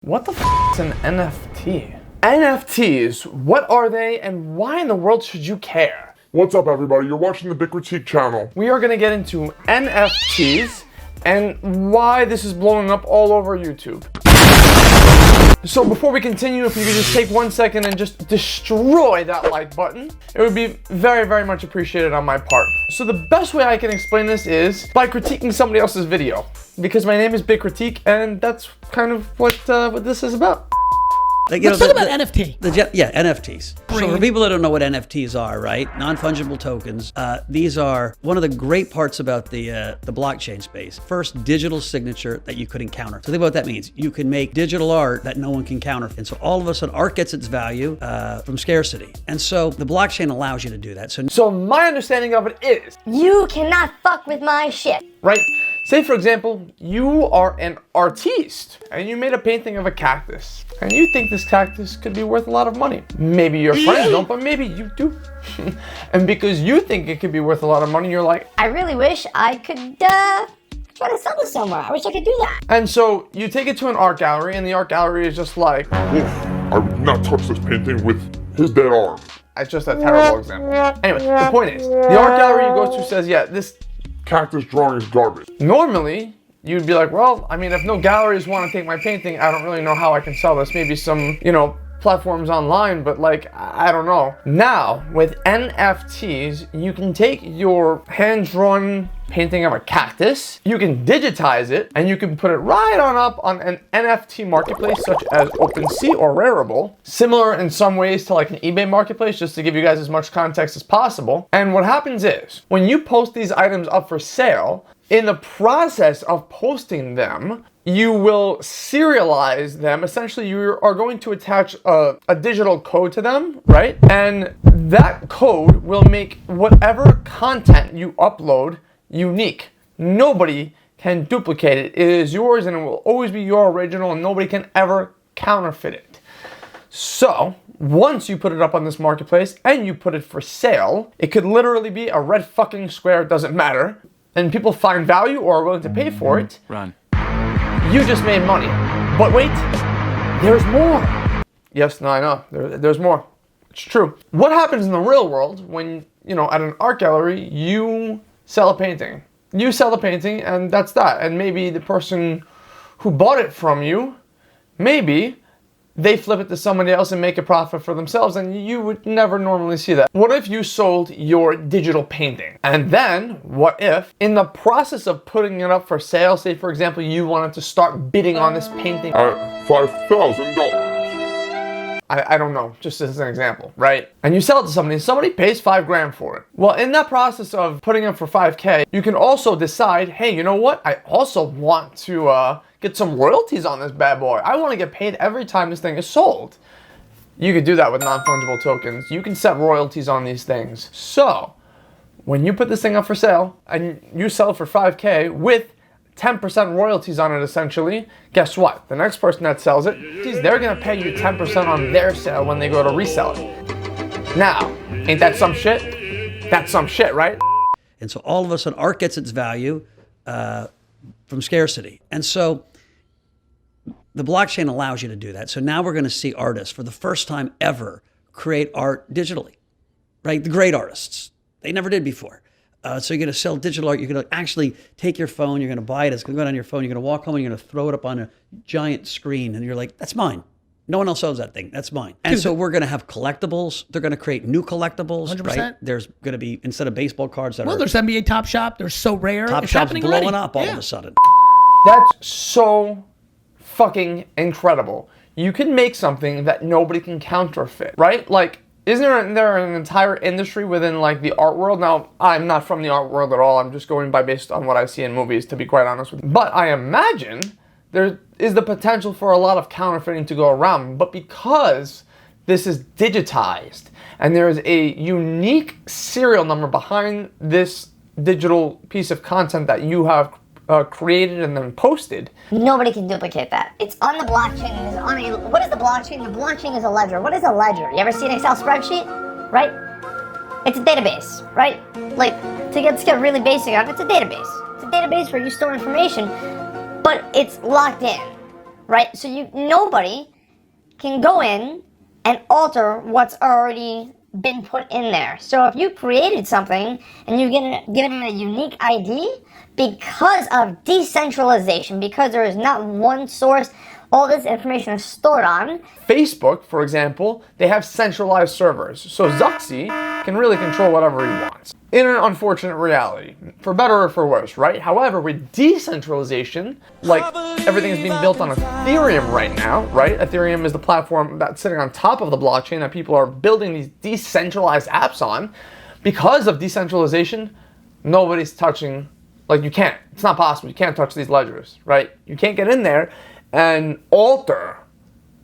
What the f is an NFT? NFTs, what are they and why in the world should you care? What's up everybody, you're watching the Big Critique channel. We are gonna get into NFTs and why this is blowing up all over YouTube. So before we continue, if you could just take 1 second and just destroy that like button, it would be very, very much appreciated on my part. So the best way I can explain this is by critiquing somebody else's video. Because my name is Big Critique and that's kind of what this is about. Let's talk about NFT. NFTs. So for people that don't know what NFTs are, right? Non-fungible tokens. These are one of the great parts about the blockchain space. First, digital signature that you could encounter. So think about what that means. You can make digital art that no one can counterfeit. And so all of a sudden, art gets its value from scarcity. And so the blockchain allows you to do that. So my understanding of it is, you cannot fuck with my shit. Right? Say for example, you are an artiste and you made a painting of a cactus and you think this cactus could be worth a lot of money. Maybe your friends don't, but maybe you do. And because you think it could be worth a lot of money, you're like, I really wish I could try to sell this somewhere. I wish I could do that. And so you take it to an art gallery and the art gallery is just like, Oof, I would not touch this painting with his dead arm. It's just a terrible example. Anyway, the point is, the art gallery you go to says, yeah, this Cactus drawing is garbage. normally you'd be like, well, I mean, if no galleries want to take my painting, I don't really know how I can sell this. Maybe some, platforms online, but like, I don't know. Now, with NFTs, you can take your hand-drawn painting of a cactus, you can digitize it, and you can put it right on up on an NFT marketplace such as OpenSea or Rarible, similar in some ways to like an eBay marketplace, just to give you guys as much context as possible. And what happens is, when you post these items up for sale, in the process of posting them, you will serialize them. Essentially, you are going to attach a digital code to them, right? And that code will make whatever content you upload unique. Nobody can duplicate it. It is yours and it will always be your original and nobody can ever counterfeit it. So, once you put it up on this marketplace and you put it for sale, it could literally be a red fucking square, it doesn't matter, and people find value or are willing to pay for it. Run. You just made money. But wait, there's more. Yes, no, I know. There's more. It's true. What happens in the real world when, at an art gallery, you sell a painting? You sell the painting and that's that. And maybe the person who bought it from you, maybe they flip it to somebody else and make a profit for themselves, and you would never normally see that. What if you sold your digital painting? And then, what if, in the process of putting it up for sale, say for example, you wanted to start bidding on this painting At $5,000. I don't know, just as an example, right? And you sell it to somebody pays $5,000 for it. Well, in that process of putting it for $5,000, you can also decide, hey, you know what? I also want to get some royalties on this bad boy. I want to get paid every time this thing is sold. You could do that with non-fungible tokens. You can set royalties on these things. So, when you put this thing up for sale and you sell it for $5,000 with 10% royalties on it essentially, guess what? The next person that sells it, they're gonna pay you 10% on their sale when they go to resell it. Now, ain't that some shit? That's some shit, right? And so all of a sudden, art gets its value from scarcity. And so the blockchain allows you to do that. So now we're going to see artists, for the first time ever, create art digitally, right? The great artists. They never did before. So you're going to sell digital art. You're going to actually take your phone. You're going to buy it. It's going to go on your phone. You're going to walk home and you're going to throw it up on a giant screen. And you're like, that's mine. No one else owns that thing. That's mine. And so we're going to have collectibles. They're going to create new collectibles. 100%. Right? There's going to be, instead of baseball cards that There's NBA Top Shop. They're so rare. Top It's Shop's happening blowing already. up all of a sudden. That's so fucking incredible. You can make something that nobody can counterfeit, right? Like, isn't there an entire industry within like the art world? Now, I'm not from the art world at all. I'm just going based on what I see in movies, to be quite honest with you. But I imagine there is the potential for a lot of counterfeiting to go around. But because this is digitized and there is a unique serial number behind this digital piece of content that you have created and then posted. Nobody can duplicate that. It's on the blockchain. And it's on a, what is the blockchain? The blockchain is a ledger. What is a ledger? You ever see an Excel spreadsheet? Right? It's a database, right? Like, to get really basic on it, it's a database. It's a database where you store information, but it's locked in, right? So nobody can go in and alter what's already been put in there. So if you created something and you've given it a unique ID, because of decentralization, because there is not one source all this information is stored on. Facebook, for example, they have centralized servers, so Zuxi can really control whatever he wants. In an unfortunate reality, for better or for worse, right? However, with decentralization, like everything is being built on Ethereum right now, right? Ethereum is the platform that's sitting on top of the blockchain that people are building these decentralized apps on. Because of decentralization, nobody's touching, like you can't, it's not possible, you can't touch these ledgers, right? You can't get in there and alter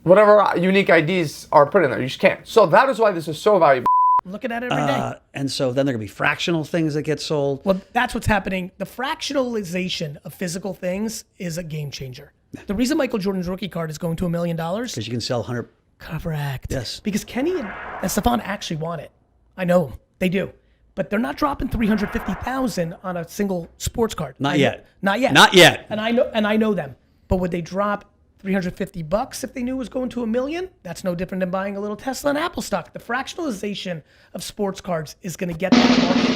whatever unique IDs are put in there. You just can't. So that is why this is so valuable. Looking at it every day. And so then there are going to be fractional things that get sold. Well, that's what's happening. The fractionalization of physical things is a game changer. The reason Michael Jordan's rookie card is going to $1 million Because you can sell 100. Correct. Yes. Because Kenny and Stefan actually want it. I know they do, but they're not dropping $350,000 on a single sports card. Not yet. Not yet. Not yet. And I know them. But would they drop $350 if they knew it was going to $1 million? That's no different than buying a little Tesla and Apple stock. The fractionalization of sports cards is going to get that market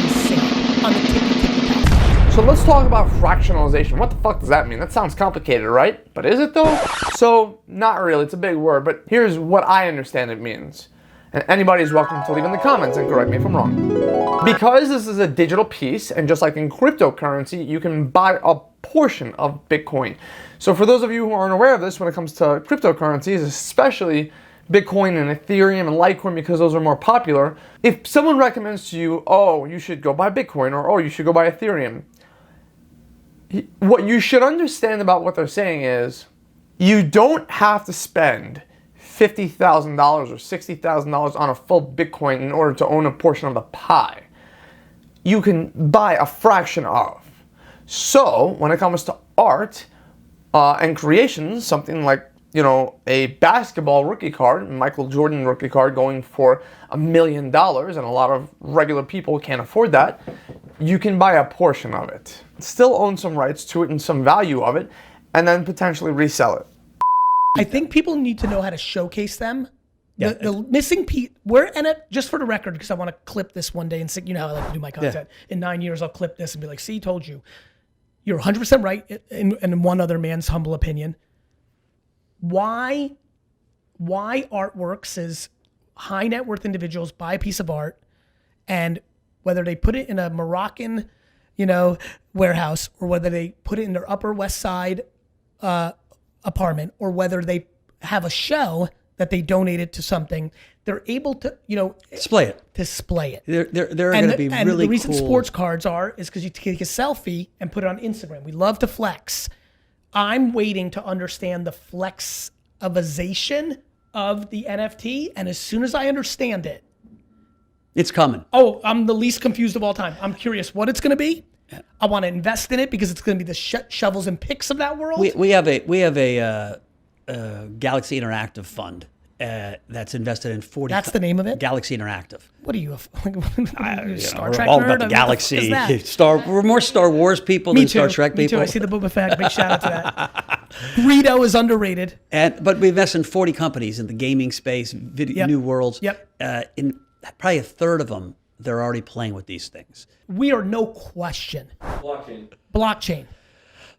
insane on the tippy. So let's talk about fractionalization. What the fuck does that mean? That sounds complicated, right? But is it though? So, not really. It's a big word, but here's what I understand it means. And anybody is welcome to leave in the comments and correct me if I'm wrong. Because this is a digital piece, and just like in cryptocurrency, you can buy a portion of Bitcoin. So for those of you who aren't aware of this, when it comes to cryptocurrencies, especially Bitcoin and Ethereum and Litecoin, because those are more popular, if someone recommends to you, oh, you should go buy Bitcoin, or oh, you should go buy Ethereum, what you should understand about what they're saying is, you don't have to spend $50,000 or $60,000 on a full Bitcoin in order to own a portion of the pie. You can buy a fraction of. So when it comes to art and creations, something like, you know, a basketball rookie card, Michael Jordan rookie card going for $1 million, and a lot of regular people can't afford that, you can buy a portion of it. Still own some rights to it and some value of it, and then potentially resell it. I think people need to know how to showcase them. Yeah. The missing piece, just for the record, because I want to clip this one day and say, you know how I like to do my content. Yeah. In 9 years, I'll clip this and be like, see, told you. You're 100% right in one other man's humble opinion. Why artworks is high net worth individuals buy a piece of art, and whether they put it in a Moroccan, warehouse, or whether they put it in their Upper West Side apartment, or whether they have a show that they donated to something, they're able to, display it. They're going to be and really the reason cool. sports cards is because you take a selfie and put it on Instagram. We love to flex. I'm waiting to understand the flexization of the NFT, and as soon as I understand it, it's coming. Oh, I'm the least confused of all time. I'm curious what it's going to be. I want to invest in it because it's going to be the shovels and picks of that world. We have a Galaxy Interactive fund that's invested in 40. That's the name of it? Galaxy Interactive. What are you, Star We're Trek all nerd? about the galaxy. We're more Star Wars people than Star Trek people. Me too. I see the Boba Fett. Big shout out to that. Greedo is underrated. But we invest in 40 companies in the gaming space, new worlds. Yep. In probably a third of them, they're already playing with these things. We are no question. Blockchain.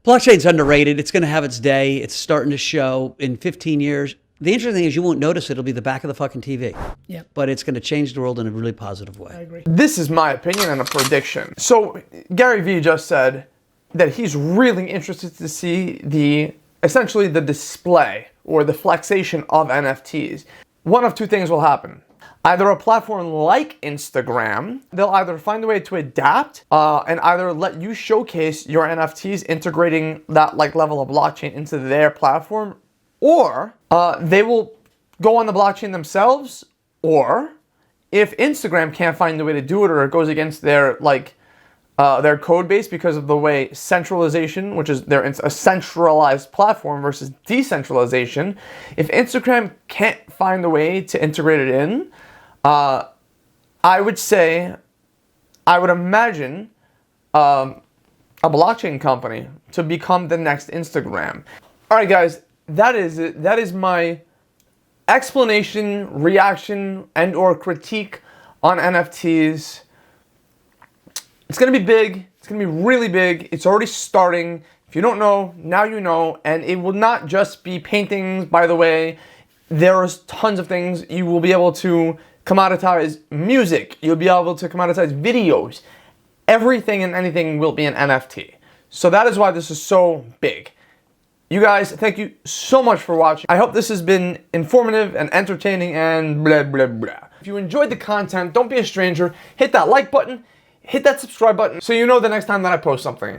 Blockchain's underrated. It's going to have its day. It's starting to show in 15 years. The interesting thing is you won't notice it. It'll be the back of the fucking TV. Yeah. But it's going to change the world in a really positive way. I agree. This is my opinion and a prediction. So Gary Vee just said that he's really interested to see essentially the display or the flexation of NFTs. One of two things will happen. Either a platform like Instagram, they'll either find a way to adapt and either let you showcase your NFTs integrating that level of blockchain into their platform, or they will go on the blockchain themselves, or if Instagram can't find a way to do it or it goes against their code base because of the way centralization, which is a centralized platform versus decentralization, if Instagram can't find a way to integrate it in, I would imagine a blockchain company to become the next Instagram. All right, guys, that is it. That is my explanation, reaction, and or critique on NFTs. It's going to be big. It's going to be really big. It's already starting. If you don't know, now you know. And it will not just be paintings, by the way. There's tons of things. You will be able to commoditize music. You'll be able to commoditize videos. Everything and anything will be an NFT. So that is why this is so big. You guys, thank you so much for watching. I hope this has been informative and entertaining and blah, blah, blah. If you enjoyed the content, don't be a stranger. Hit that like button. Hit that subscribe button so you know the next time that I post something.